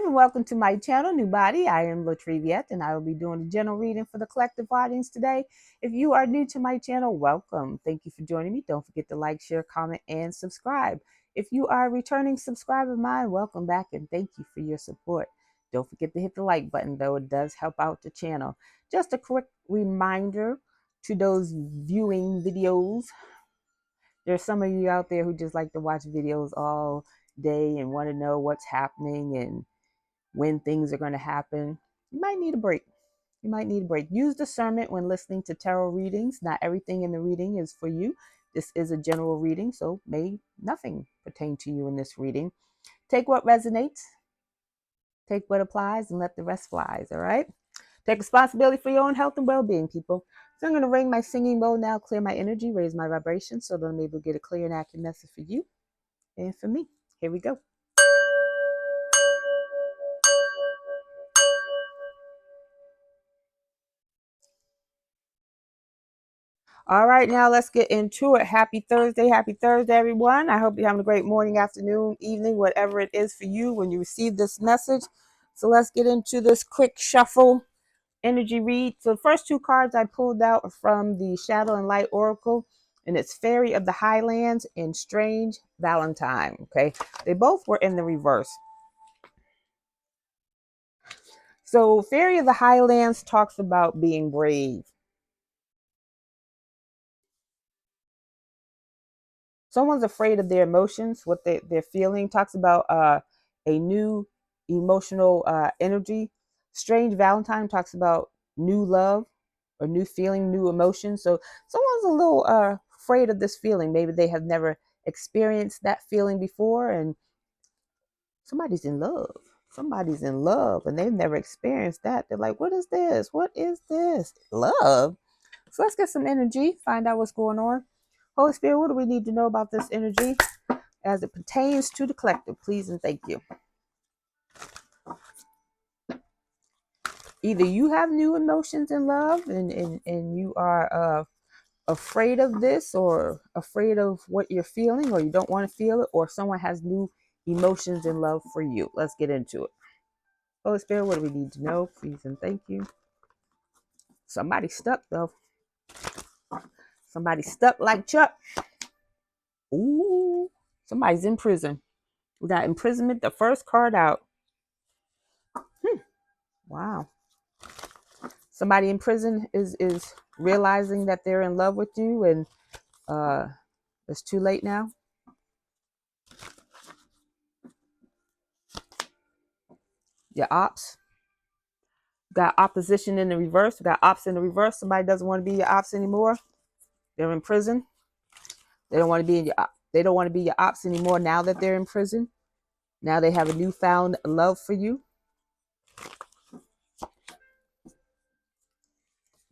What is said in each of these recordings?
and welcome to my channel, NUBODI. I am Latriviette, and I will be doing a general reading for the collective audience today. If you are new to my channel, welcome. Thank you for joining me. Don't forget to like, share, comment, and subscribe. If you are a returning subscriber of mine, welcome back, and thank you for your support. Don't forget to hit the like button, though. It does help out the channel. Just a quick reminder to those viewing videos. There's some of you out there who just like to watch videos all day and want to know what's happening and when things are going to happen. You might need a break. You might need a break. Use discernment when listening to tarot readings. Not everything in the reading is for you. This is a general reading, so may nothing pertain to you in this reading. Take what resonates, take what applies, and let the rest flies, all right? Take responsibility for your own health and well-being, people. So I'm going to ring my singing bowl now, clear my energy, raise my vibration so that I'm able to get a clear and accurate message for you and for me. Here we go. All right, now let's get into it. Happy Thursday, everyone. I hope you're having a great morning, afternoon, evening, whatever it is for you when you receive this message. So let's get into this quick shuffle energy read. So the first two cards I pulled out are from the Shadow and Light Oracle, and it's Fairy of the Highlands and Strange Valentine. Okay, they both were in the reverse. So Fairy of the Highlands talks about being brave. Someone's afraid of their emotions, what they're feeling. Talks about a new emotional energy. Strange Valentine talks about new love or new feeling, new emotion. So someone's a little afraid of this feeling. Maybe they have never experienced that feeling before, and somebody's in love. Somebody's in love and they've never experienced that. They're like, what is this? What is this? Love? So let's get some energy, find out what's going on. Holy Spirit, what do we need to know about this energy as it pertains to the collective? Please and thank you. Either you have new emotions in love and you are afraid of this or afraid of what you're feeling, or you don't want to feel it, or someone has new emotions in love for you. Let's get into it. Holy Spirit, what do we need to know? Please and thank you. Somebody's stuck though. Somebody's stuck like Chuck. Ooh, somebody's in prison. We got imprisonment, the first card out. Wow. Somebody in prison is realizing that they're in love with you, and it's too late now. Your ops. Got opposition in the reverse. We got ops in the reverse. Somebody doesn't want to be your ops anymore. They're in prison. They don't want to be in your. They don't want to be your ops anymore now that they're in prison. Now they have a newfound love for you.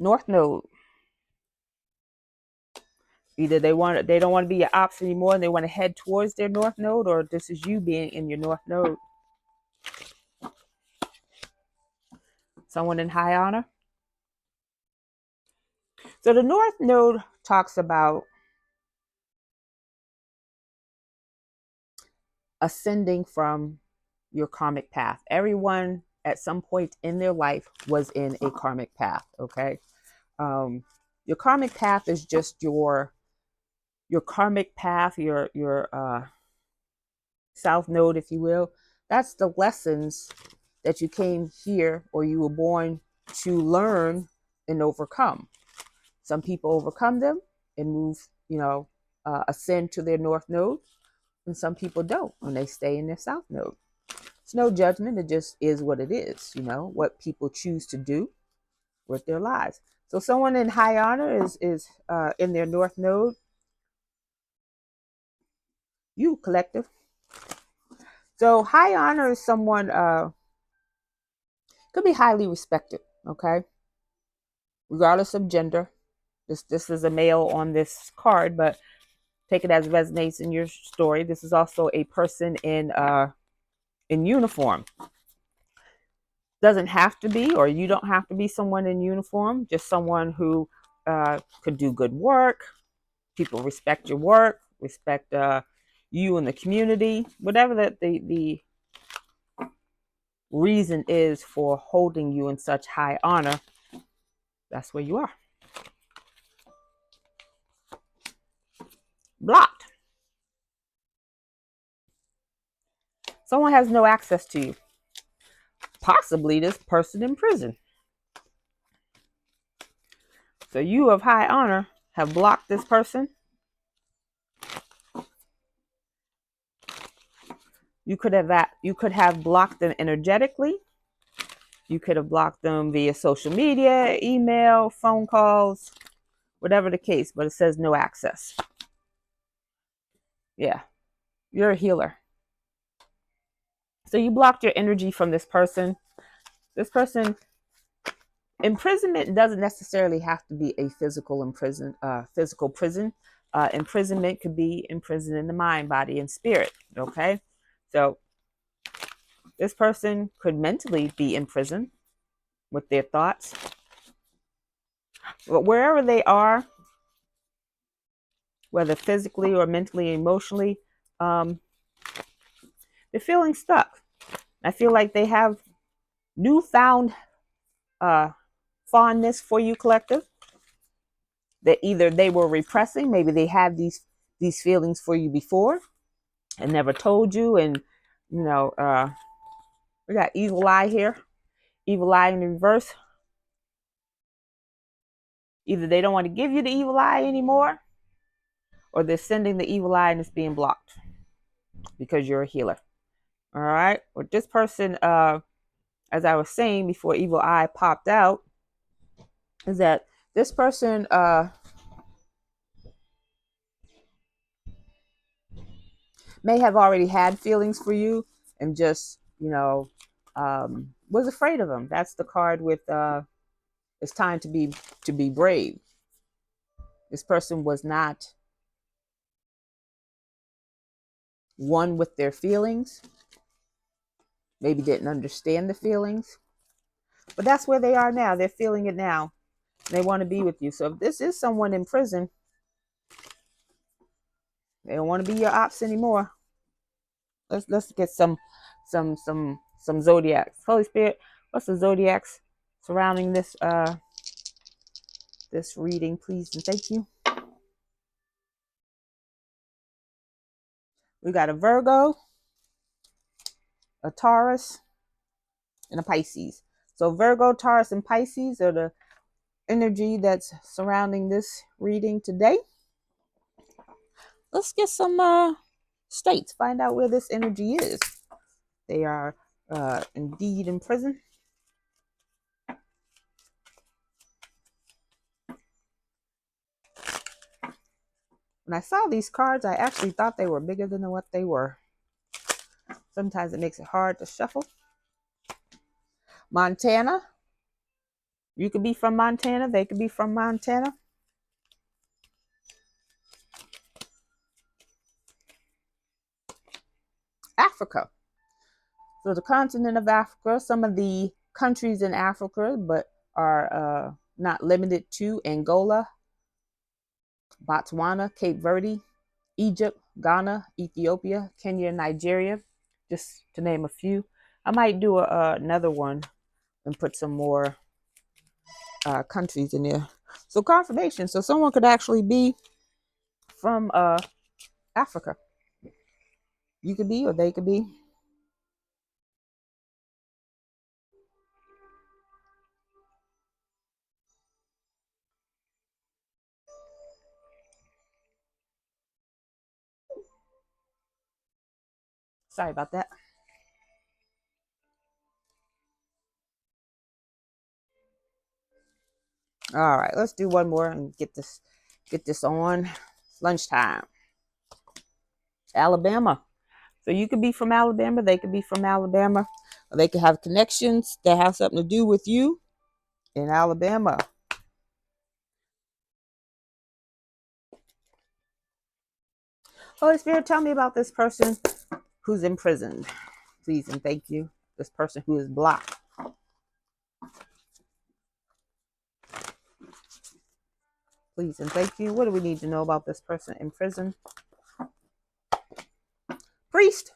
North Node. Either they don't want to be your ops anymore and they want to head towards their North Node, or this is you being in your North Node. Someone in high honor. So the North Node talks about ascending from your karmic path. Everyone at some point in their life was in a karmic path, okay? Your karmic path is just your karmic path, your south node, if you will. That's the lessons that you came here, or you were born to learn and overcome. Some people overcome them and move, ascend to their north node, and some people don't, and they stay in their south node. It's no judgment. It just is what it is, what people choose to do with their lives. So someone in high honor is in their north node. You, collective. So high honor is someone could be highly respected, okay? Regardless of gender. This is a male on this card, but take it as resonates in your story. This is also a person in uniform. Doesn't have to be, or you don't have to be someone in uniform, just someone who could do good work. People respect your work, respect you and the community, whatever the reason is for holding you in such high honor, that's where you are. Blocked. Someone has no access to you. Possibly this person in prison. So you of high honor have blocked this person. You could have blocked them energetically. You could have blocked them via social media, email, phone calls, whatever the case, but it says no access. Yeah, you're a healer. So you blocked your energy from this person. This person, imprisonment doesn't necessarily have to be a physical prison. Imprisonment could be imprisoned in the mind, body, and spirit. Okay, so this person could mentally be in prison with their thoughts. But wherever they are, whether physically or mentally, emotionally, they're feeling stuck. I feel like they have newfound fondness for you, collective. That either they were repressing, maybe they had these feelings for you before and never told you. And we got evil eye here, evil eye in reverse. Either they don't want to give you the evil eye anymore, or they're sending the evil eye and it's being blocked because you're a healer. All right. With this person, as I was saying before evil eye popped out, is that this person may have already had feelings for you and just, was afraid of them. That's the card with it's time to be brave. This person was not one with their feelings, maybe didn't understand the feelings, but that's where they are now. They're feeling it now. They want to be with you. So if this is someone in prison, they don't want to be your ops anymore. Let's get some zodiacs. Holy Spirit, what's the zodiacs surrounding this this reading, please and thank you. We got a Virgo, a Taurus, and a Pisces. So Virgo, Taurus, and Pisces are the energy that's surrounding this reading today. Let's get some states, find out where this energy is. They are indeed in prison. When I saw these cards, I actually thought they were bigger than what they were. Sometimes it makes it hard to shuffle. Montana. You could be from Montana. They could be from Montana. Africa. So the continent of Africa, some of the countries in Africa, but are not limited to Angola, Botswana, Cape Verde, Egypt, Ghana, Ethiopia, Kenya, Nigeria, just to name a few. I might do another one and put some more countries in there. So confirmation. So someone could actually be from Africa. You could be, or they could be. Sorry about that. All right, let's do one more and get this on. It's lunchtime. Alabama. So you could be from Alabama. They could be from Alabama. Or they could have connections that have something to do with you in Alabama. Holy Spirit, tell me about this person who's imprisoned. Please and thank you. This person who is blocked. Please and thank you. What do we need to know about this person in prison? Priest.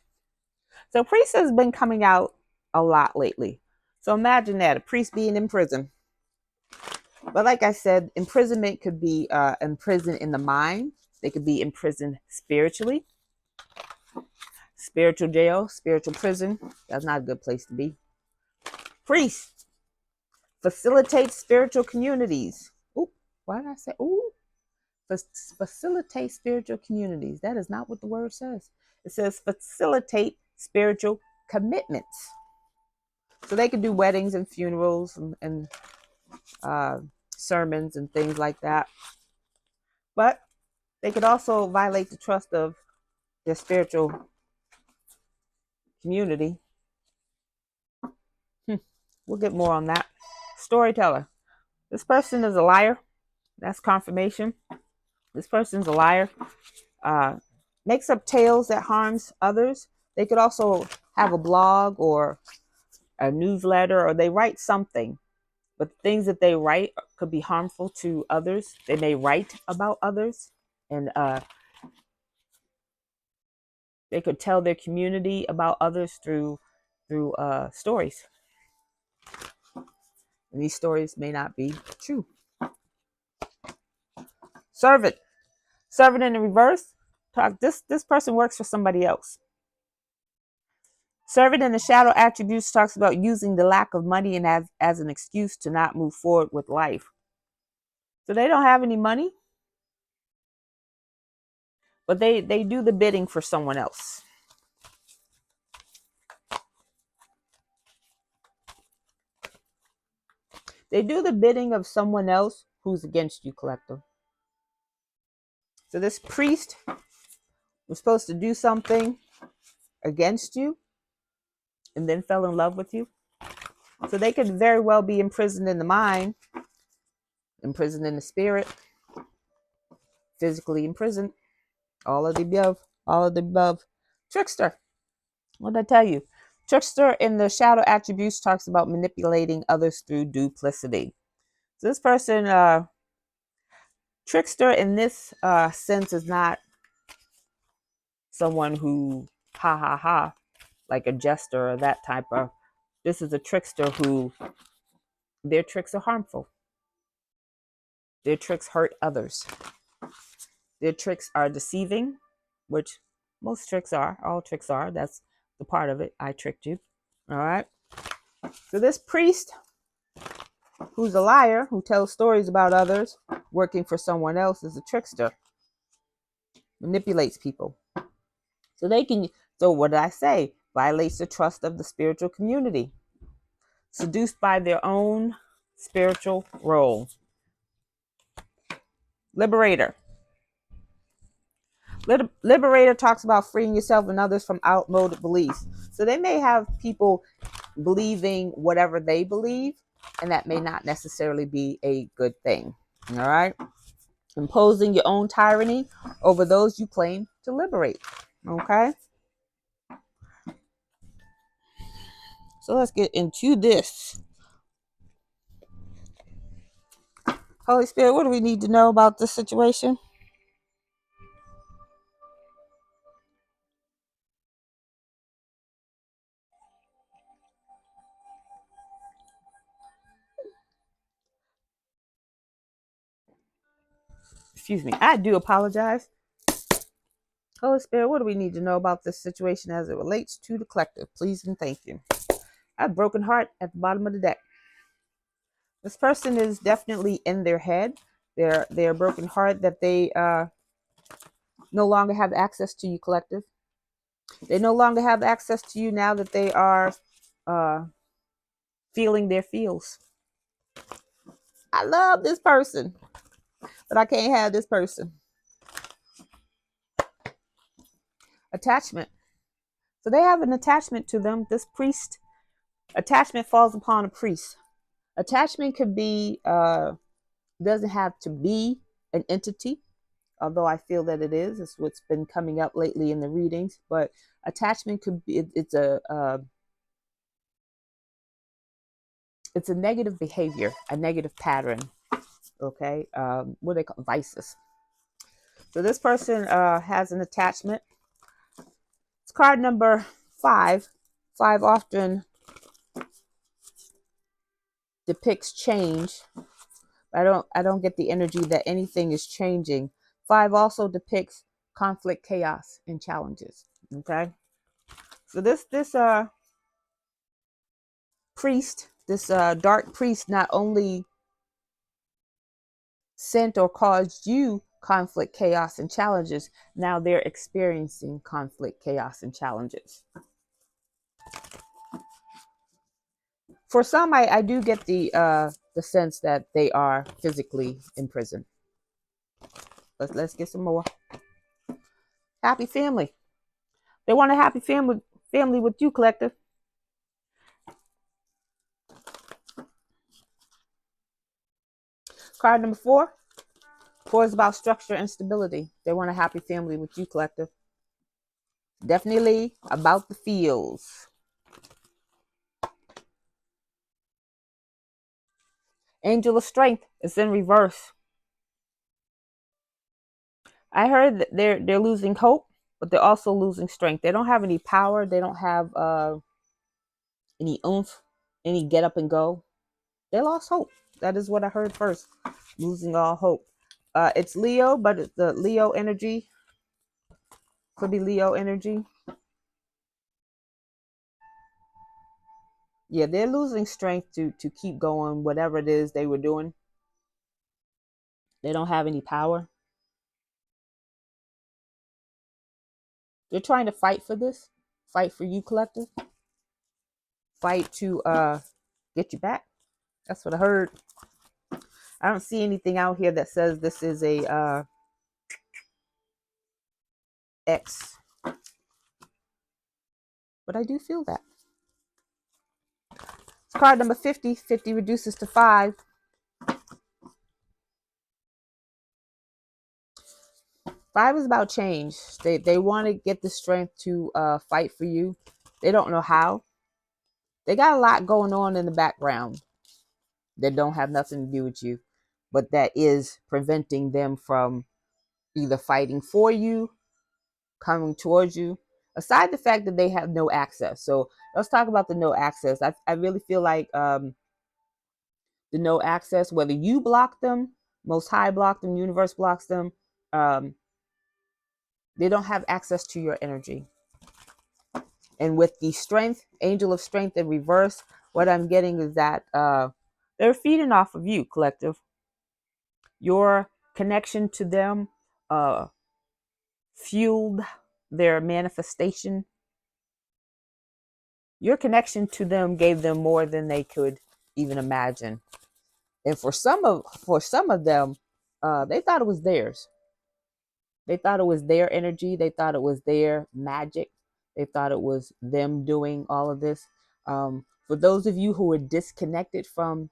So priest has been coming out a lot lately. So imagine that, a priest being in prison. But like I said, imprisonment could be imprisoned in the mind. They could be imprisoned spiritually. Spiritual jail, spiritual prison. That's not a good place to be. Priest facilitates spiritual communities. Ooh, why did I say ooh? Facilitate spiritual communities. That is not what the word says. It says facilitate spiritual commitments. So they could do weddings and funerals and sermons and things like that. But they could also violate the trust of their spiritual community. We'll get more on that. Storyteller. This person is a liar. That's confirmation. This person's a liar. Makes up tales that harms others. They could also have a blog or a newsletter, or they write something. But the things that they write could be harmful to others. They may write about others, and they could tell their community about others through stories. And these stories may not be true. Servant. Servant in the reverse. This person works for somebody else. Servant in the shadow attributes talks about using the lack of money and as an excuse to not move forward with life. So they don't have any money, but they do the bidding for someone else. They do the bidding of someone else who's against you, collective. So this priest was supposed to do something against you and then fell in love with you. So they could very well be imprisoned in the mind, imprisoned in the spirit, physically imprisoned. All of the above. All of the above. Trickster. What did I tell you? Trickster in the shadow attributes talks about manipulating others through duplicity. So this person, trickster in this sense is not someone who ha ha ha, like a jester or that type of. This is a trickster who their tricks are harmful. Their tricks hurt others. Their tricks are deceiving, which most tricks are. All tricks are. That's the part of it. I tricked you. All right. So this priest, who's a liar, who tells stories about others, working for someone else, is a trickster. Manipulates people. So they can, so what did I say? Violates the trust of the spiritual community. Seduced by their own spiritual role. Liberator. Liberator talks about freeing yourself and others from outmoded beliefs. So they may have people believing whatever they believe, and that may not necessarily be a good thing. All right. Imposing your own tyranny over those you claim to liberate. Okay. So let's get into this. Holy Spirit, what do we need to know about this situation? Excuse me. I do apologize. Holy Spirit, what do we need to know about this situation as it relates to the collective? Please and thank you. I have a broken heart at the bottom of the deck. This person is definitely in their head. They're broken heart that they no longer have access to you, collective. They no longer have access to you now that they are feeling their feels. I love this person, but I can't have this person. Attachment. So they have an attachment to them. This priest, attachment falls upon a priest. Attachment could be, doesn't have to be an entity, although I feel that it is. It's what's been coming up lately in the readings. But attachment could be, it's a negative behavior, a negative pattern. Okay, what do they call vices? So this person has an attachment. It's card number 5. 5 often depicts change. I don't get the energy that anything is changing. 5 also depicts conflict, chaos, and challenges. Okay. So this priest, this dark priest, not only sent or caused you conflict, chaos, and challenges, now they're experiencing conflict, chaos, and challenges. For some, I do get the sense that they are physically in prison. Let's get some more. Happy family. They want a happy family with you, collective. Card number 4. 4 is about structure and stability. They want a happy family with you, collective. Definitely about the feels. Angel of strength is in reverse. I heard that they're losing hope, but they're also losing strength. They don't have any power. They don't have any oomph, any get up and go. They lost hope. That is what I heard first. Losing all hope. It's Leo, but it's the Leo energy. Could be Leo energy. Yeah, they're losing strength to keep going, whatever it is they were doing. They don't have any power. They're trying to fight for this. Fight for you, collective. Fight to get you back. That's what I heard. I don't see anything out here that says this is a X, but I do feel that. It's card number 50. 50 reduces to 5. 5 is about change. They want to get the strength to fight for you. They don't know how. They got a lot going on in the background that don't have nothing to do with you, but that is preventing them from either fighting for you, coming towards you, aside the fact that they have no access. So let's talk about the no access. I really feel like the no access, whether you block them, Most High block them, universe blocks them, um, they don't have access to your energy. And with the strength, angel of strength in reverse, what I'm getting is that they're feeding off of you, collective. Your connection to them uh, fueled their manifestation. Your connection to them gave them more than they could even imagine. And for some of them, they thought it was theirs. They thought it was their energy. They thought it was their magic. They thought it was them doing all of this. For those of you who are disconnected from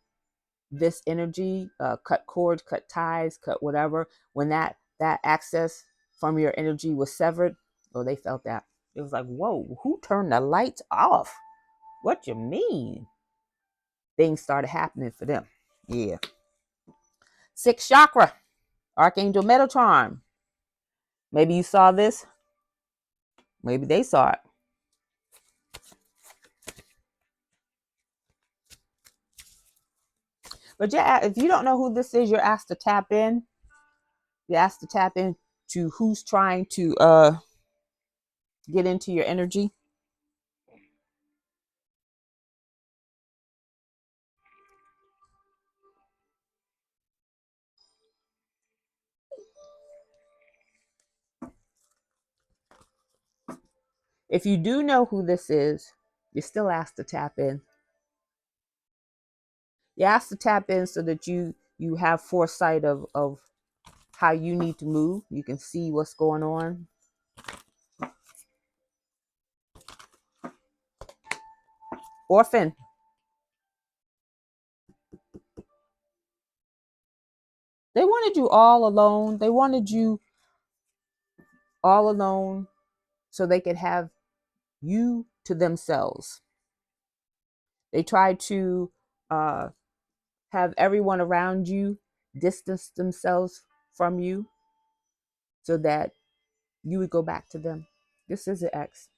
this energy, cut cords, cut ties, cut whatever, when that access from your energy was severed, oh, they felt that. It was like, whoa, who turned the lights off? What you mean? Things started happening for them. Yeah. 6th chakra, Archangel Metatron. Maybe you saw this. Maybe they saw it. But yeah, if you don't know who this is, you're asked to tap in. You're asked to tap in to who's trying to get into your energy. If you do know who this is, you're still asked to tap in. You're asked to tap in so that you have foresight of how you need to move. You can see what's going on. Orphan. They wanted you all alone. They wanted you all alone so they could have you to themselves. They tried to uh, have everyone around you distance themselves from you so that you would go back to them. This is an X.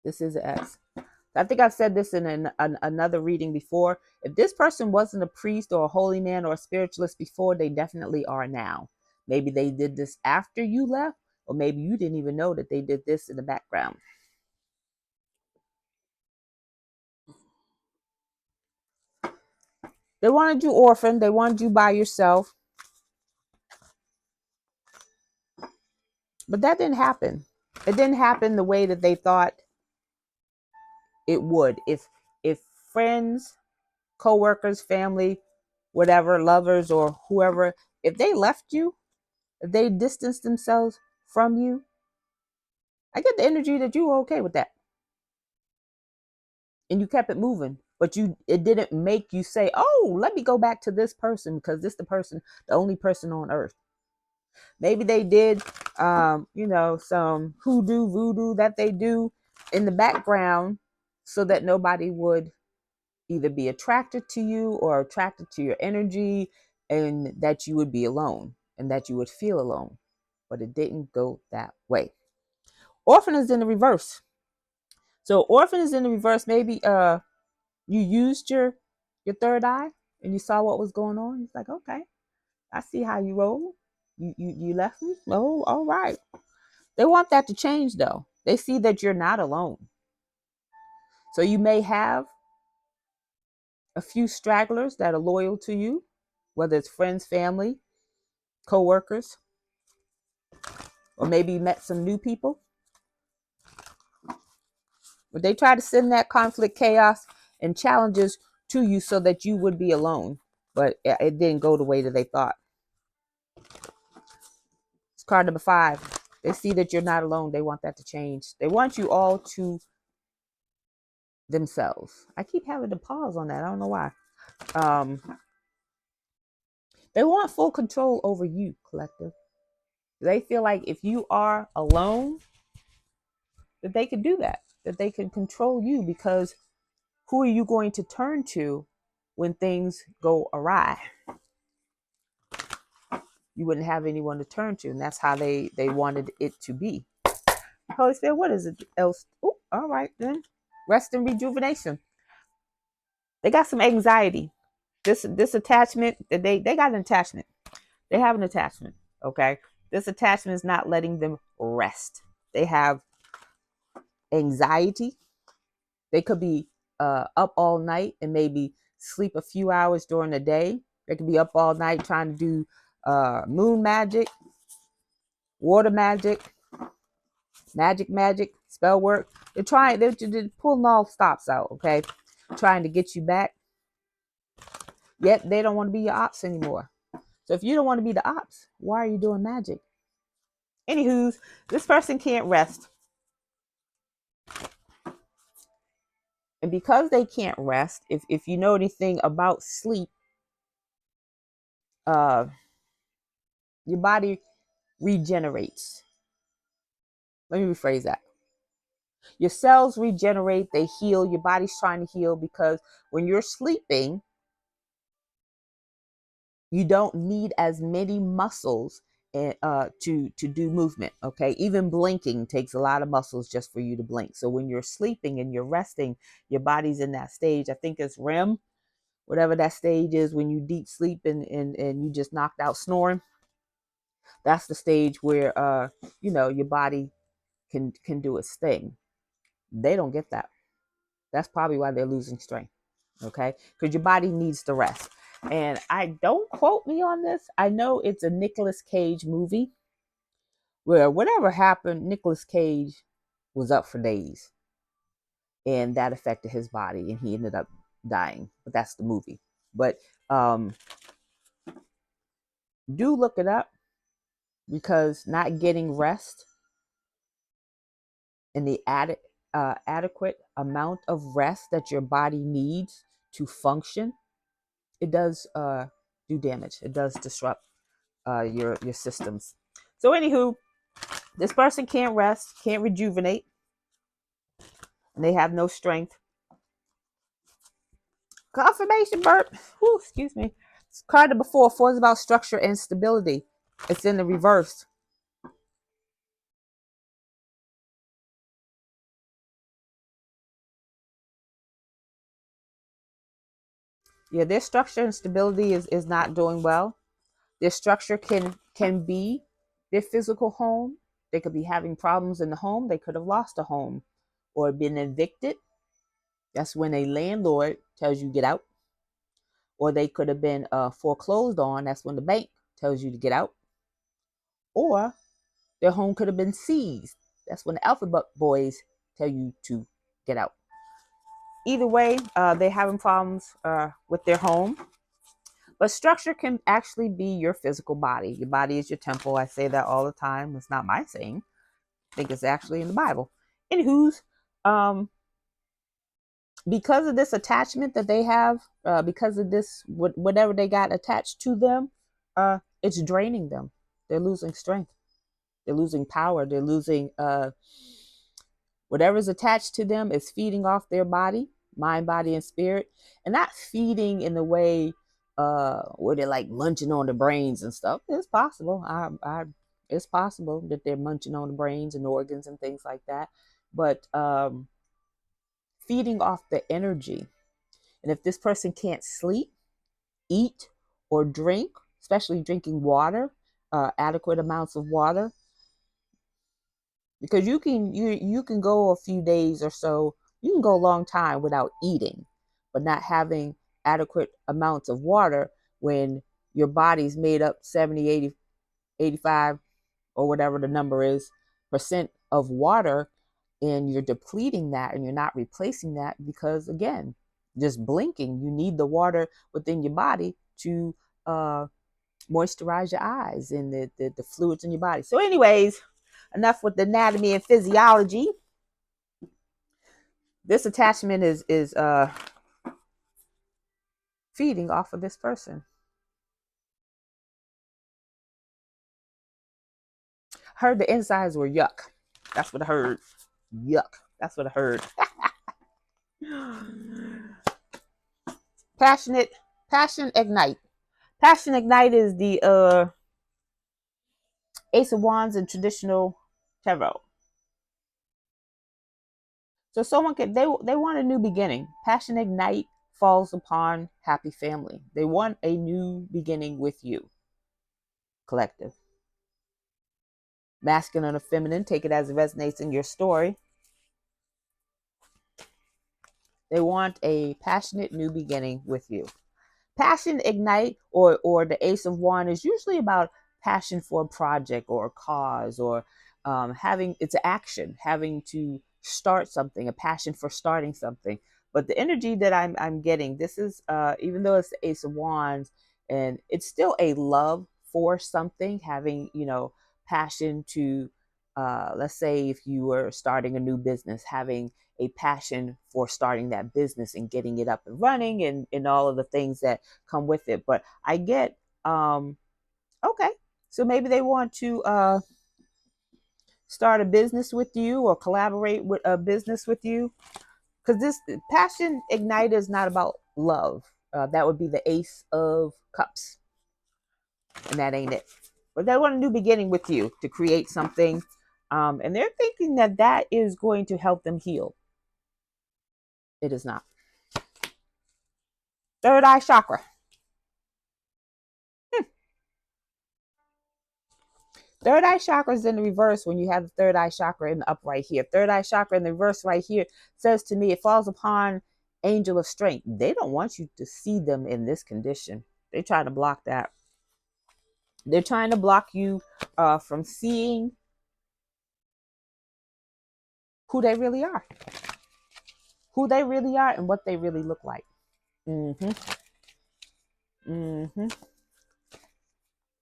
This is an X. I think I've said this in another reading before. If this person wasn't a priest or a holy man or a spiritualist before, they definitely are now. Maybe they did this after you left, or maybe you didn't even know that they did this in the background. They wanted you orphaned. They wanted you by yourself. But that didn't happen. It didn't happen the way that they thought it would. If friends, co-workers, family, whatever, lovers or whoever, if they left you, if they distanced themselves from you, I get the energy that you were okay with that. And you kept it moving. But it didn't make you say, oh, let me go back to this person because this the only person on earth. Maybe they did, some hoodoo, voodoo that they do in the background so that nobody would either be attracted to you or attracted to your energy, and that you would be alone and that you would feel alone. But it didn't go that way. Orphan is in the reverse. So orphan is in the reverse. Maybe you used your third eye and you saw what was going on. It's like, okay, I see how you roll. You left me. Oh, all right. They want that to change though. They see that you're not alone. So you may have a few stragglers that are loyal to you, whether it's friends, family, co-workers, or maybe you met some new people. But they try to send that conflict, chaos, and challenges to you so that you would be alone. But it didn't go the way that they thought. It's card number 5. They see that you're not alone. They want that to change. They want you all to themselves. I keep having to pause on that. I don't know why. Um, they want full control over you, collective. They feel like if you are alone, that they can do that they can control you, because who are you going to turn to when things go awry? You wouldn't have anyone to turn to, and that's how they wanted it to be. Holy Spirit, what is it else? Oh, all right then. Rest and rejuvenation. They got some anxiety. This attachment, they got an attachment. They have an attachment. Okay. This attachment is not letting them rest. They have anxiety. They could be up all night and maybe sleep a few hours during the day. They could be up all night trying to do moon magic, water magic, spell work. They're pulling all stops out, okay? Trying to get you back. Yet they don't want to be your ops anymore. So if you don't want to be the ops, why are you doing magic? Anywho, this person can't rest. And because they can't rest, if you know anything about sleep, uh, your body regenerates. Let me rephrase that. Your cells regenerate, they heal, your body's trying to heal, because when you're sleeping, you don't need as many muscles to do movement. Okay, even blinking takes a lot of muscles just for you to blink. So when you're sleeping and you're resting, your body's in that stage. I think it's REM, whatever that stage is, when you deep sleep and you just knocked out snoring. That's the stage where your body can do its thing. They don't get that. That's probably why they're losing strength. Okay, because your body needs the rest. And I don't quote me on this. I know it's a Nicolas Cage movie where whatever happened, Nicolas Cage was up for days, and that affected his body, and he ended up dying. But that's the movie. But do look it up, because not getting rest and the adequate amount of rest that your body needs to function, it does do damage. It does disrupt your systems. So anywho, this person can't rest, can't rejuvenate, and they have no strength. Confirmation burp. Whew, excuse me. Card number 4. 4 is about structure and stability. It's in the reverse. Yeah, their structure and stability is not doing well. Their structure can be their physical home. They could be having problems in the home. They could have lost a home or been evicted. That's when a landlord tells you get out. Or they could have been foreclosed on. That's when the bank tells you to get out. Or their home could have been seized. That's when the alphabet boys tell you to get out. Either way, they're having problems with their home. But structure can actually be your physical body. Your body is your temple. I say that all the time. It's not my saying. I think it's actually in the Bible. Anywho's, um, because of this attachment that they have, because of this, whatever they got attached to them, it's draining them. They're losing strength. They're losing power. They're losing whatever's attached to them is feeding off their body, mind, body, and spirit, and not feeding in the way where they're like munching on the brains and stuff. It's possible. It's possible that they're munching on the brains and organs and things like that, but feeding off the energy. And if this person can't sleep, eat, or drink, especially drinking water, adequate amounts of water, because you can go a few days or so, you can go a long time without eating, but not having adequate amounts of water when your body's made up 70, 80, 85, or whatever the number is percent of water, and you're depleting that and you're not replacing that because, again, just blinking, you need the water within your body to moisturize your eyes and the fluids in your body. So anyways, enough with the anatomy and physiology. This attachment is feeding off of this person. Heard the insides were yuck. That's what I heard. Yuck. That's what I heard. Passion ignite. Passion ignite is the Ace of Wands in traditional tarot. So someone could they want a new beginning. Passion ignite falls upon happy family. They want a new beginning with you, collective. Masculine or feminine, take it as it resonates in your story. They want a passionate new beginning with you. Passion ignite or the Ace of Wands is usually about passion for a project or a cause, or having it's action, having to start something, a passion for starting something. But the energy that I'm getting, this is even though it's the Ace of Wands, and it's still a love for something, having passion to let's say if you were starting a new business, having a passion for starting that business and getting it up and running, and all of the things that come with it. But I get okay, so maybe they want to start a business with you or collaborate with a business with you, because this passion igniter is not about love. That would be the Ace of Cups, and that ain't it. But they want a new beginning with you to create something, and they're thinking that that is going to help them heal. It is not. Third eye chakra. Third eye chakra is in the reverse when you have the third eye chakra in the upright here. Third eye chakra in the reverse right here says to me, it falls upon angel of strength. They don't want you to see them in this condition. They try to block that. They're trying to block you from seeing who they really are. Who they really are and what they really look like. Mm-hmm. Mm-hmm.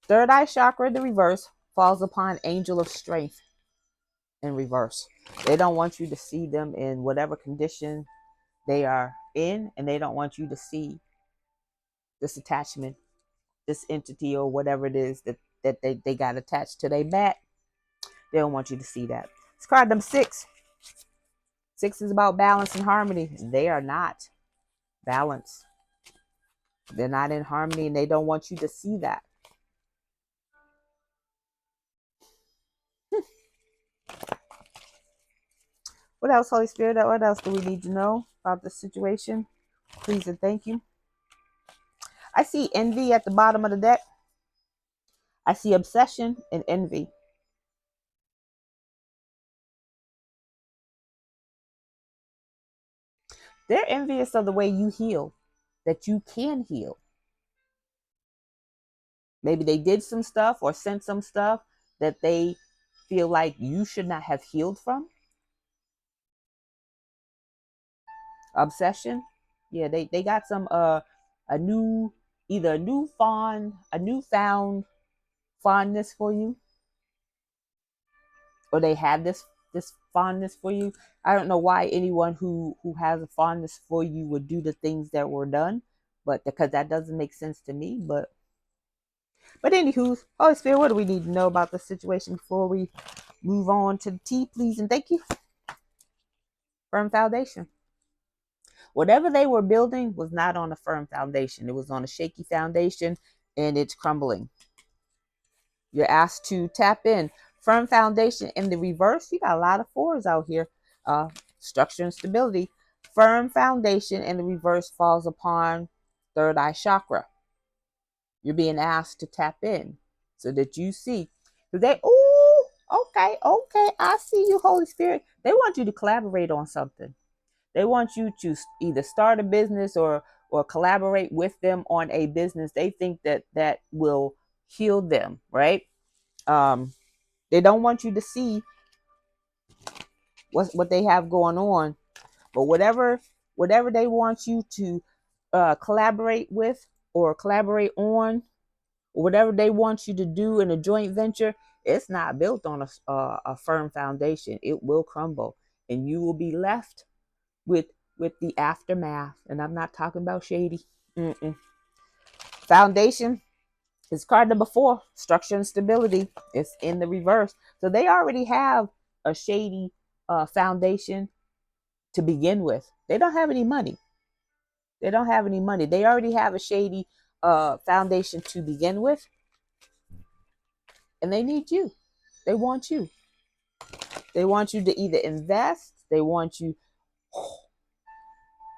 Third eye chakra in the reverse falls upon angel of strength in reverse. They don't want you to see them in whatever condition they are in, and they don't want you to see this attachment, this entity, or whatever it is that they got attached to their back. They don't want you to see that. It's card number 6. 6 is about balance and harmony. They are not balanced. They're not in harmony, and they don't want you to see that. What else, Holy Spirit? What else do we need to know about this situation? Please and thank you. I see envy at the bottom of the deck. I see obsession and envy. They're envious of the way you heal, that you can heal. Maybe they did some stuff or sent some stuff that they feel like you should not have healed from. Obsession. Yeah, they got some a new, either a newfound fondness for you, or they have this fondness for you. I don't know why anyone who has a fondness for you would do the things that were done, but because that doesn't make sense to me. But anywho, Holy Spirit, what do we need to know about the situation before we move on to the tea, please and thank you? Firm foundation. Whatever they were building was not on a firm foundation. It was on a shaky foundation, and it's crumbling. You're asked to tap in. Firm foundation in the reverse. You got a lot of fours out here. Structure and stability. Firm foundation in the reverse falls upon third eye chakra. You're being asked to tap in so that you see. Okay, I see you, Holy Spirit. They want you to collaborate on something. They want you to either start a business or collaborate with them on a business. They think that will heal them, right? Um, they don't want you to see what they have going on, but whatever they want you to collaborate with or collaborate on, or whatever they want you to do in a joint venture, it's not built on a firm foundation. It will crumble, and you will be left with the aftermath. And I'm not talking about shady. Mm-mm. Foundation is card number 4, structure and stability. It's in the reverse. So they already have a shady foundation to begin with. They don't have any money. They don't have any money. They already have a shady foundation to begin with. And they need you. They want you. They want you to either invest, they want you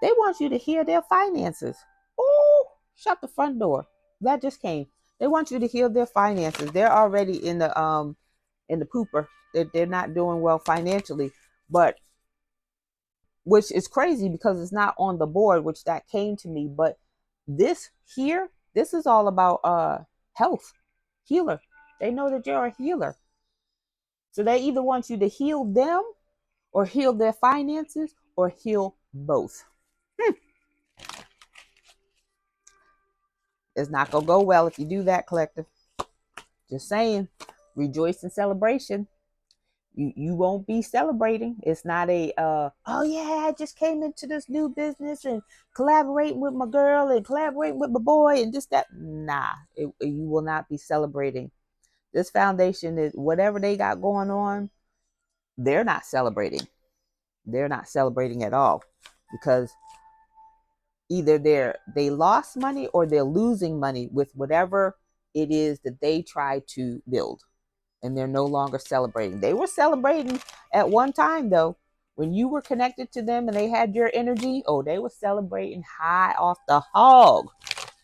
to heal their finances. Oh, shut the front door. That just came. They want you to heal their finances. They're already in the pooper. They're not doing well financially, but which is crazy because it's not on the board, which that came to me. But this here, this is all about health, healer. They know that you're a healer. So they either want you to heal them or heal their finances or heal both. It's not going to go well if you do that, collective. Just saying. Rejoice in celebration. You won't be celebrating. It's not a oh yeah, I just came into this new business and collaborating with my girl and collaborating with my boy and just that. Nah, you will not be celebrating. This foundation is whatever they got going on. They're not celebrating. They're not celebrating at all because either they lost money or they're losing money with whatever it is that they try to build, and they're no longer celebrating. They were celebrating at one time though. When you were connected to them and they had your energy, oh, they were celebrating high off the hog.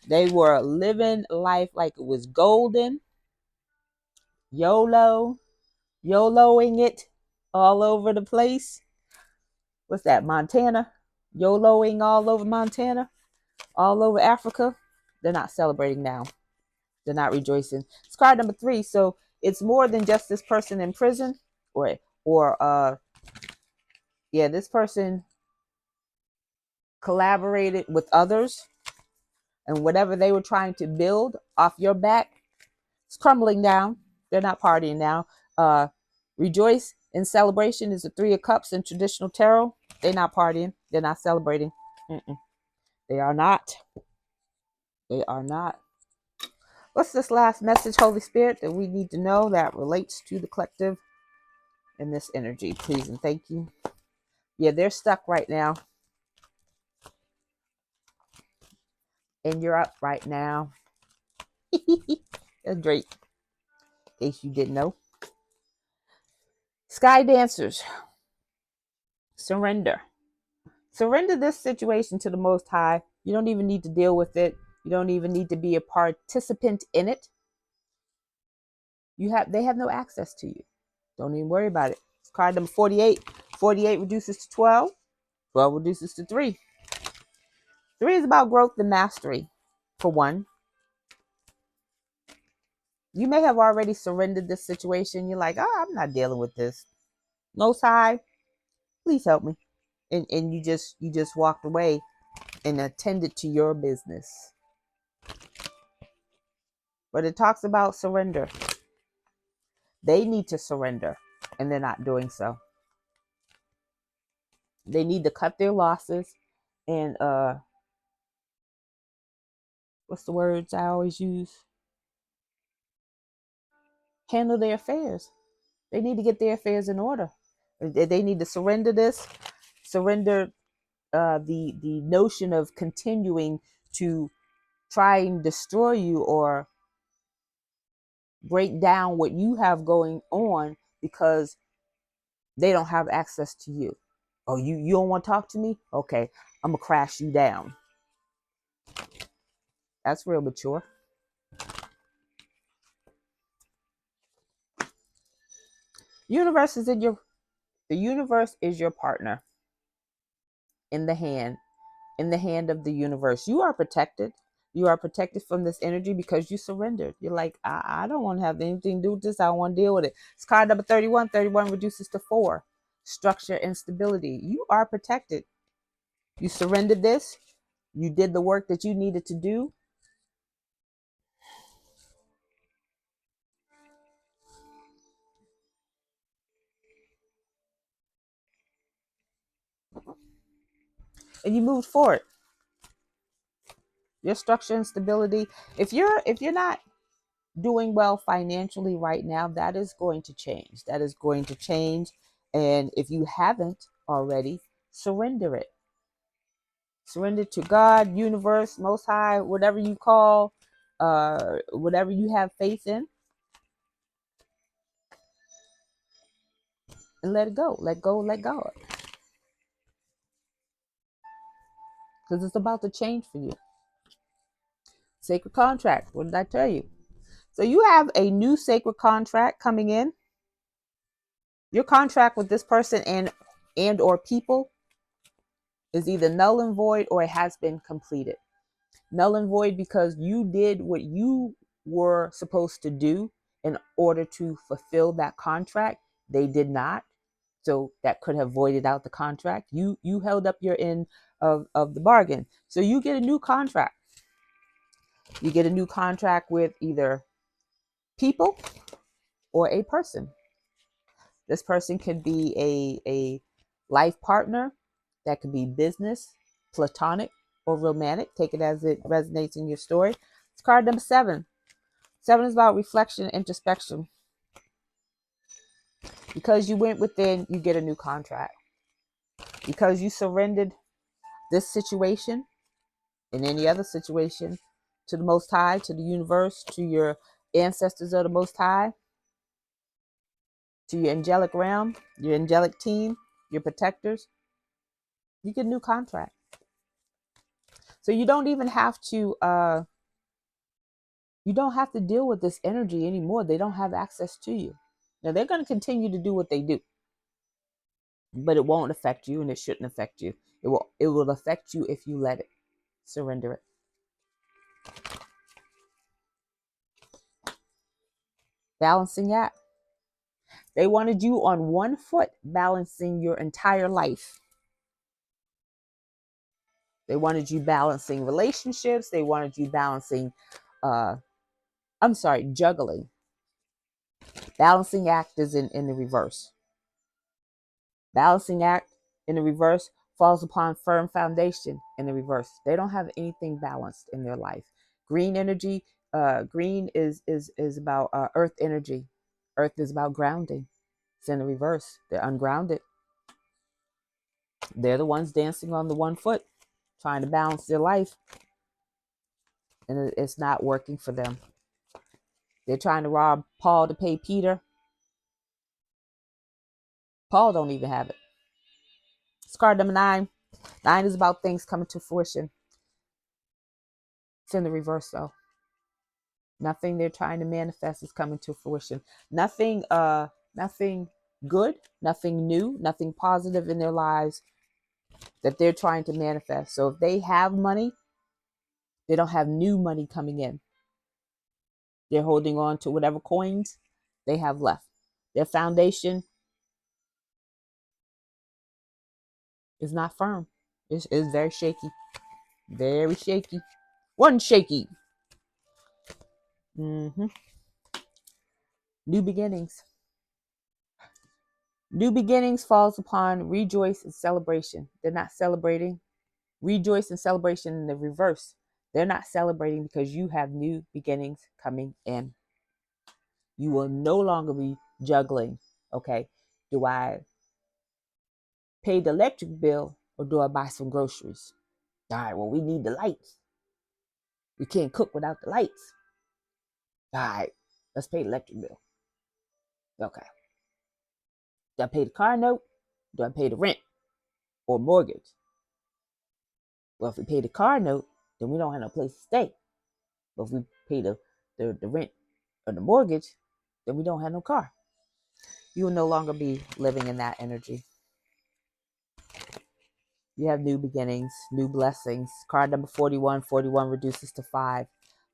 They were living life like it was golden. YOLOing it all over the place. What's that, Montana? YOLOing all over Montana, all over Africa. They're not celebrating now. They're not rejoicing. It's card number 3. So it's more than just this person in prison or this person collaborated with others, and whatever they were trying to build off your back, it's crumbling down. They're not partying now. Rejoice in celebration is the 3 of Cups in traditional tarot. They're not partying. They're not celebrating. Mm-mm. They are not. They are not. What's this last message, Holy Spirit, that we need to know that relates to the collective in this energy? Please and thank you. Yeah, they're stuck right now. And you're up right now. That's great. In case you didn't know. Sky Dancers. Surrender. Surrender this situation to the Most High. You don't even need to deal with it. You don't even need to be a participant in it. They have no access to you. Don't even worry about it. It's card number 48. 48 reduces to 12. 12 reduces to 3. 3 is about growth and mastery, for one. You may have already surrendered this situation. You're like, oh, I'm not dealing with this. Most High, please help me. And you just walked away and attended to your business. But it talks about surrender. They need to surrender, and they're not doing so. They need to cut their losses and what's the words I always use? Handle their affairs. They need to get their affairs in order. They need to surrender this, surrender the notion of continuing to try and destroy you or break down what you have going on because they don't have access to you. Oh, you don't want to talk to me? Okay, I'm gonna crash you down. That's real mature. Universe is in your The universe is your partner in the hand of the universe. You are protected. You are protected from this energy because you surrendered. You're like, I don't want to have anything to do with this. I don't want to deal with it. It's card number 31. 31 reduces to 4. Structure and stability. You are protected. You surrendered this. You did the work that you needed to do. And you moved forward. Your structure and stability. If you're not doing well financially right now, that is going to change. That is going to change. And if you haven't already, surrender it. Surrender to God, universe, most high, whatever you call, whatever you have faith in, and let it go. Let go, let God. Because it's about to change for you. Sacred contract. What did I tell you? So you have a new sacred contract coming in. Your contract with this person and or people is either null and void or it has been completed. Null and void because you did what you were supposed to do in order to fulfill that contract. They did not. So that could have voided out the contract. You held up your end of the bargain. So you get a new contract. You get a new contract with either people or a person. This person could be a life partner. That could be business, platonic, or romantic. Take it as it resonates in your story. It's card number 7. 7 is about reflection and introspection. Because you went within, you get a new contract. Because you surrendered this situation and any other situation to the Most High, to the universe, to your ancestors of the Most High, to your angelic realm, your angelic team, your protectors, you get a new contract. So you don't even have to deal with this energy anymore. They don't have access to you. Now they're going to continue to do what they do, but it won't affect you and it shouldn't affect you. It will affect you if you let it. Surrender it. Balancing act. They wanted you on one foot balancing your entire life. They wanted you balancing relationships. They wanted you balancing, juggling. Balancing act is in the reverse. Balancing act in the reverse falls upon firm foundation in the reverse. They don't have anything balanced in their life. Green energy, green is about earth energy. Earth is about grounding. It's in the reverse. They're ungrounded. They're the ones dancing on the one foot, trying to balance their life, and it's not working for them. They're trying to rob Paul to pay Peter. Paul don't even have it. It's card number 9. 9 is about things coming to fruition. It's in the reverse though. Nothing they're trying to manifest is coming to fruition. Nothing good, nothing new, nothing positive in their lives that they're trying to manifest. So if they have money, they don't have new money coming in. They're holding on to whatever coins they have left. Their foundation is not firm. It's very shaky. Very shaky. One shaky. hmm New beginnings. New beginnings falls upon rejoice and celebration. They're not celebrating. Rejoice and celebration in the reverse. They're not celebrating because you have new beginnings coming in. You will no longer be juggling. Okay, do I pay the electric bill or do I buy some groceries? All right, well, we need the lights. We can't cook without the lights. All right, let's pay the electric bill. Okay. Do I pay the car note? Do I pay the rent or mortgage? Well, if we pay the car note, then we don't have no place to stay. But if we pay the rent or the mortgage, then we don't have no car. You will no longer be living in that energy. You have new beginnings, new blessings. Card number 41. 41 reduces to 5.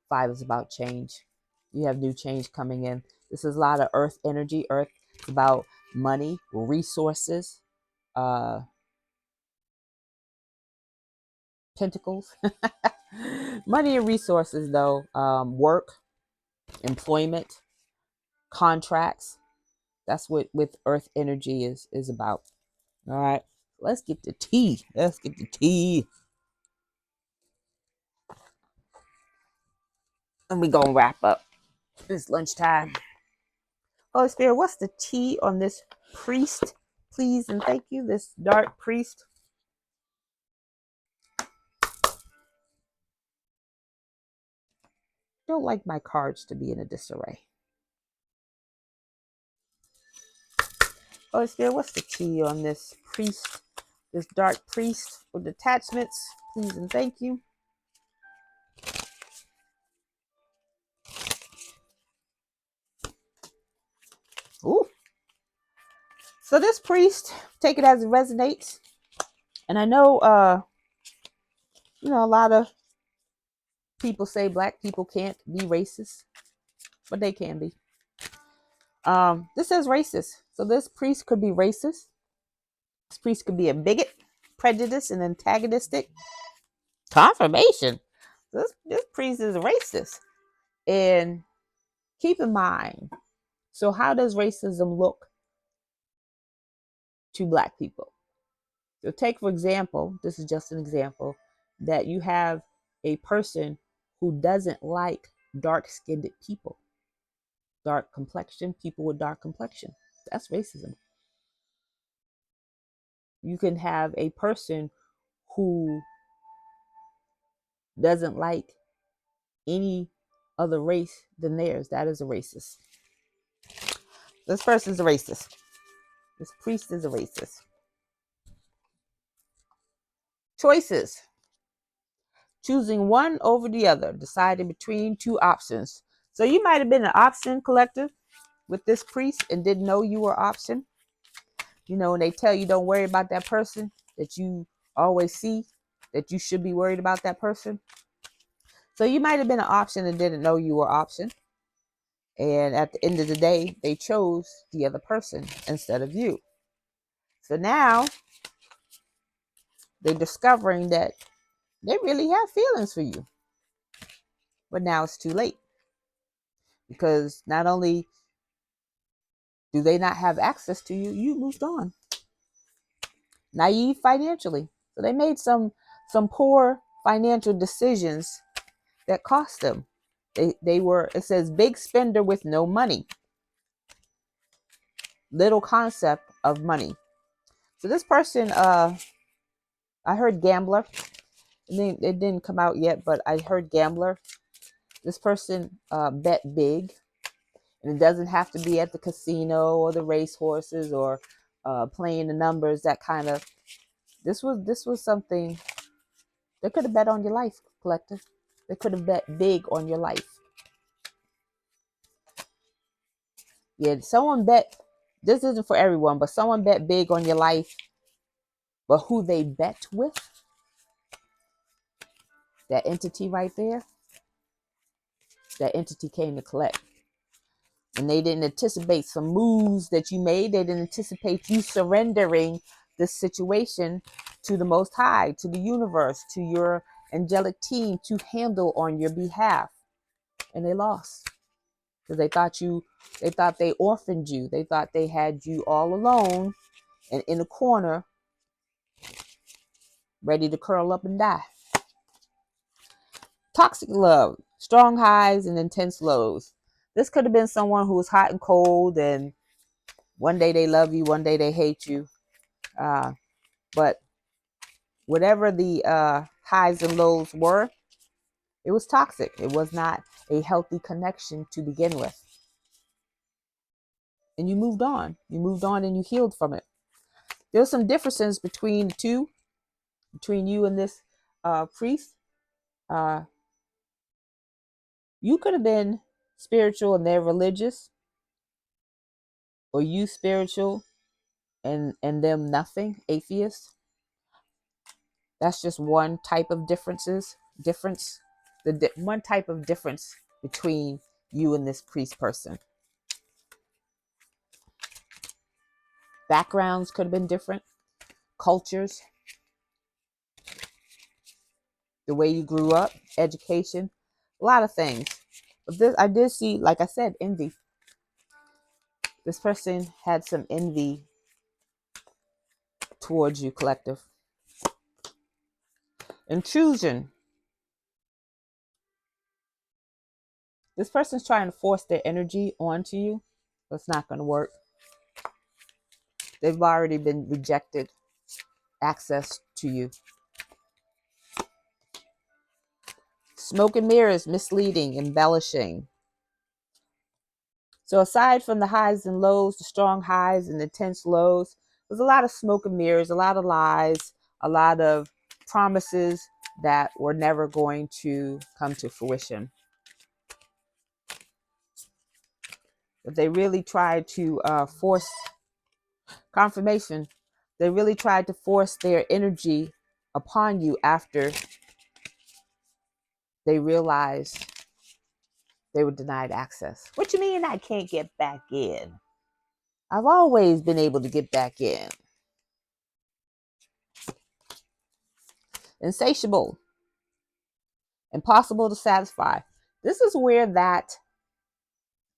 5 is about change. You have new change coming in. This is a lot of earth energy. Earth is about money, resources, pentacles. Money and resources, though. Work, employment, contracts. That's what with earth energy is about. All right. Let's get the tea. Let's get the tea. And we gonna wrap up. It's lunchtime. Holy Spirit, what's the tea on this priest? Please and thank you. This dark priest. Don't like my cards to be in a disarray. Holy Spirit, what's the tea on this priest? This dark priest with attachments. Please and thank you. Ooh. So this priest, take it as it resonates. And I know a lot of people say black people can't be racist, but they can be. This says racist. So this priest could be racist. This priest could be a bigot, prejudiced, and antagonistic. Confirmation. This priest is racist. And keep in mind, so how does racism look to black people? So take, for example, this is just an example, that you have a person who doesn't like dark-skinned people. Dark complexion, people with dark complexion. That's racism. You can have a person who doesn't like any other race than theirs. That is a racist. This person is a racist. This priest is a racist. Choices. Choosing one over the other. Deciding between two options. So you might have been an option collective with this priest and didn't know you were option. You know, when they tell you don't worry about that person that you always see, that you should be worried about that person. So you might have been an option and didn't know you were option. And at the end of the day, they chose the other person instead of you. So now they're discovering that they really have feelings for you. But now it's too late. Because not only do they not have access to you, you moved on. Naive financially. So they made some poor financial decisions that cost them. They were, it says, big spender with no money. Little concept of money. So this person, I heard gambler. It didn't come out yet, but I heard gambler. This person bet big. And it doesn't have to be at the casino or the race horses or playing the numbers, that kind of. This was something that could have bet on your life, collective. They could have bet big on your life. Yeah, someone bet, this isn't for everyone, but someone bet big on your life, but who they bet with, that entity right there, that entity came to collect. And they didn't anticipate some moves that you made. They didn't anticipate you surrendering this situation to the Most High, to the universe, to your angelic team to handle on your behalf. And they lost because they thought they orphaned you. They thought they had you all alone and in a corner, ready to curl up and die. Toxic love, strong highs and intense lows. This could have been someone who was hot and cold, and one day they love you, one day they hate you. But whatever the highs and lows were, it was toxic. It was not a healthy connection to begin with. And you moved on. You moved on and you healed from it. There's some differences between the two, between you and this priest. Uh, you could have been spiritual and they're religious, or you spiritual and them nothing, atheist. That's just one type of difference. One type of difference between you and this priest person. Backgrounds could have been different, cultures, the way you grew up, education, a lot of things. But this, I did see, like I said, envy. This person had some envy towards you, collective. Intrusion. This person's trying to force their energy onto you. That's not going to work. They've already been rejected access to you. Smoke and mirrors, misleading, embellishing. So aside from the highs and lows, the strong highs and intense lows, there's a lot of smoke and mirrors, a lot of lies, a lot of promises that were never going to come to fruition. But they really tried to force confirmation. They really tried to force their energy upon you after they realized they were denied access. What you mean I can't get back in? I've always been able to get back in. Insatiable. Impossible to satisfy. This is where that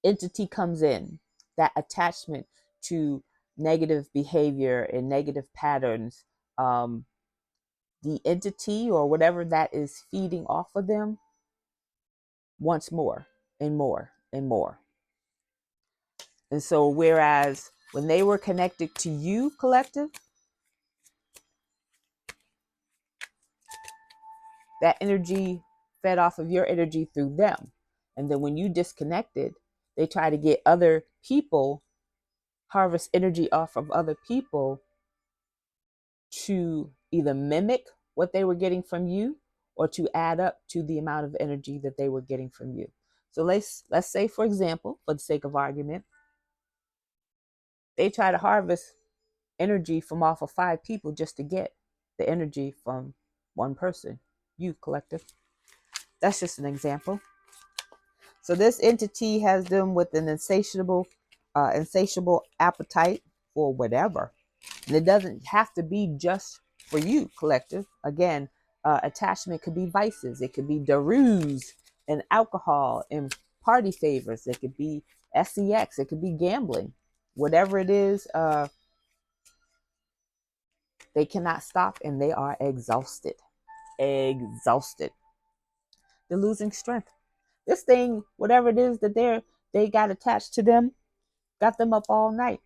entity comes in, that attachment to negative behavior and negative patterns. The entity or whatever that is feeding off of them wants more and more and more. And so whereas when they were connected to you, collective, that energy fed off of your energy through them. And then when you disconnected, they try to get other people, harvest energy off of other people to either mimic what they were getting from you or to add up to the amount of energy that they were getting from you. So let's say, for example, for the sake of argument, they try to harvest energy from off of 5 people just to get the energy from one person, you, collective. That's just an example. So this entity has them with an insatiable appetite for whatever. And it doesn't have to be just for you, collective. Again, attachment could be vices. It could be darus and alcohol and party favors. It could be sex. It could be gambling. Whatever it is, they cannot stop and they are exhausted. Exhausted. They're losing strength. This thing, whatever it is that they got attached to them, got them up all night.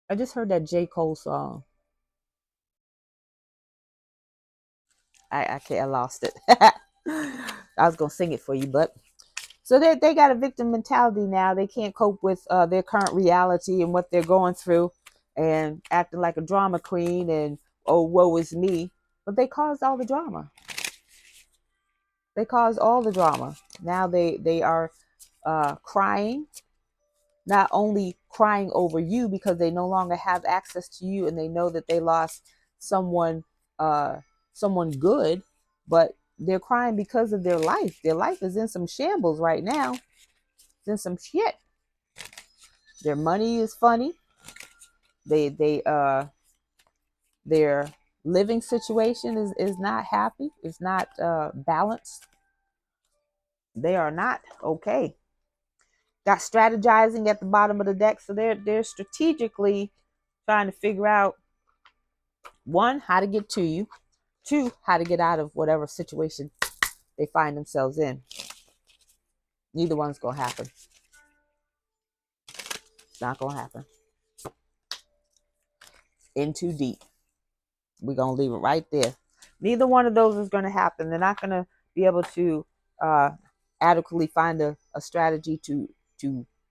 I just heard that J. Cole song. I can't. I lost it. I was gonna sing it for you, but so they got a victim mentality now. They can't cope with their current reality and what they're going through, and acting like a drama queen and oh woe is me. But they caused all the drama. They caused all the drama. Now they are crying, not only crying over you because they no longer have access to you and they know that they lost someone uh someone good, but they're crying because of their life. Their life is in some shambles right now. It's in some shit. Their money is funny. They their living situation is not happy. It's not balanced. They are not okay. Got strategizing at the bottom of the deck, so they're strategically trying to figure out, one, how to get to you, two, how to get out of whatever situation they find themselves in. Neither one's gonna happen. It's not gonna happen. In too deep. We're gonna leave it right there. Neither one of those is gonna happen. They're not gonna be able to uh, adequately find a strategy to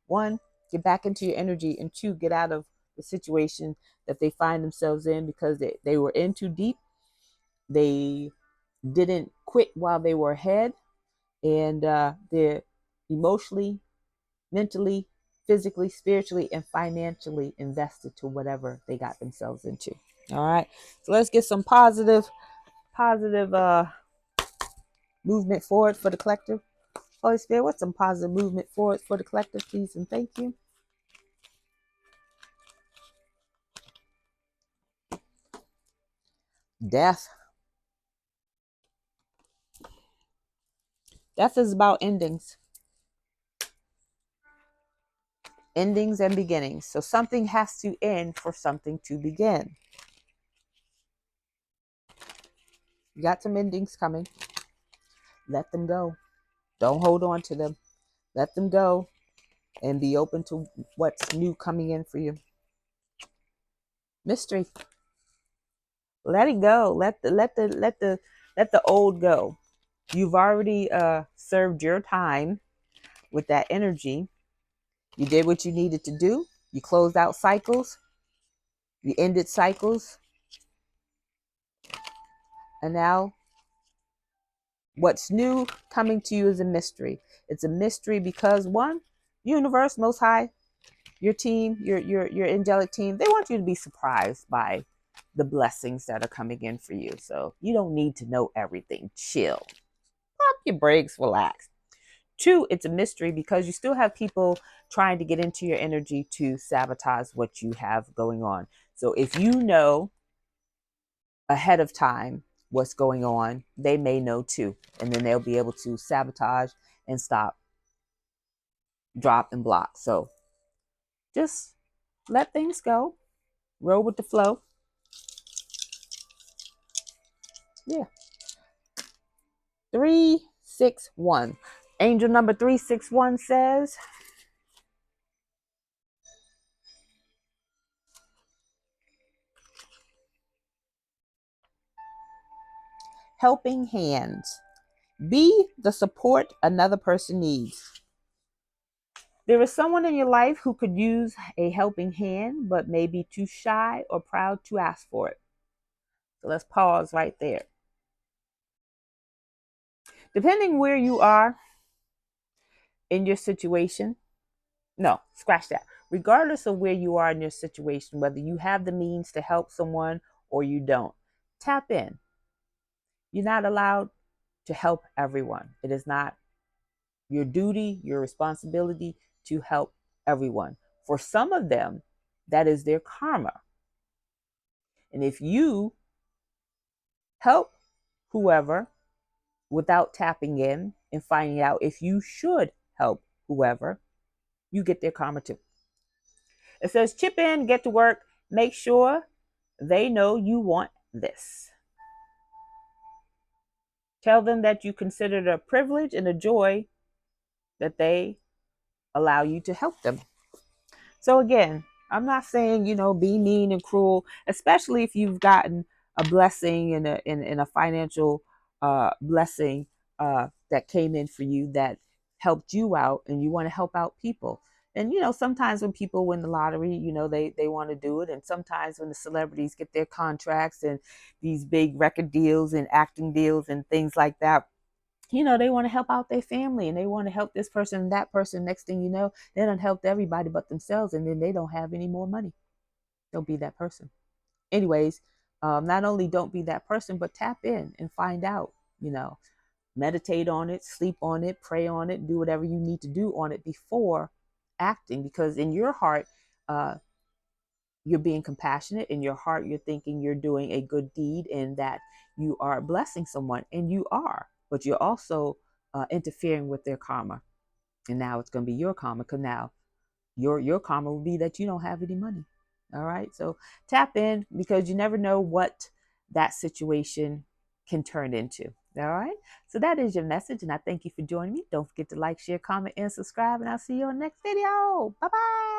one, get back into your energy, and two, get out of the situation that they find themselves in because they were in too deep. They didn't quit while they were ahead, and they're emotionally, mentally, physically, spiritually, and financially invested to whatever they got themselves into. All right, so let's get some positive movement forward for the collective. Holy Spirit, what's some positive movement forward for the collective, please, and thank you. Death. Death is about endings. Endings and beginnings. So something has to end for something to begin. You got some endings coming. Let them go. Don't hold on to them. Let them go and be open to what's new coming in for you. Mystery. Let it go. Let the old go. You've already served your time with that energy. You did what you needed to do. You closed out cycles. You ended cycles. And now what's new coming to you is a mystery. It's a mystery because, one, universe, most high, your team, your angelic team, they want you to be surprised by the blessings that are coming in for you. So you don't need to know everything. Chill. Pump your brakes, relax. Two, it's a mystery because you still have people trying to get into your energy to sabotage what you have going on. So if you know ahead of time what's going on, they may know too. And then they'll be able to sabotage and stop, drop, and block. So just let things go. Roll with the flow. Yeah. 361. Angel number 361 says, helping hands. Be the support another person needs. There is someone in your life who could use a helping hand, but may be too shy or proud to ask for it. So let's pause right there. Depending where you are in your situation, no, scratch that. Regardless of where you are in your situation, whether you have the means to help someone or you don't, tap in. You're not allowed to help everyone. It is not your duty, your responsibility to help everyone. For some of them, that is their karma. And if you help whoever without tapping in and finding out if you should help whoever, you get their karma too. It says chip in, get to work, make sure they know you want this. Tell them that you consider it a privilege and a joy that they allow you to help them. So again, I'm not saying, be mean and cruel, especially if you've gotten a blessing and a financial blessing that came in for you that helped you out and you want to help out people. And, sometimes when people win the lottery, they want to do it. And sometimes when the celebrities get their contracts and these big record deals and acting deals and things like that, They want to help out their family and they want to help this person and that person. Next thing you know, they don't help everybody but themselves, and then they don't have any more money. Don't be that person. Anyways, not only don't be that person, but tap in and find out, you know, meditate on it, sleep on it, pray on it, do whatever you need to do on it before acting. Because in your heart, uh, you're being compassionate. In your heart, you're thinking you're doing a good deed and that you are blessing someone, and you are, but you're also interfering with their karma. And now it's going to be your karma, because now your karma will be that you don't have any money. All right, so tap in, because you never know what that situation can turn into. All right, so that is your message, and I thank you for joining me. Don't forget to like, share, comment, and subscribe, and I'll see you on the next video. Bye bye.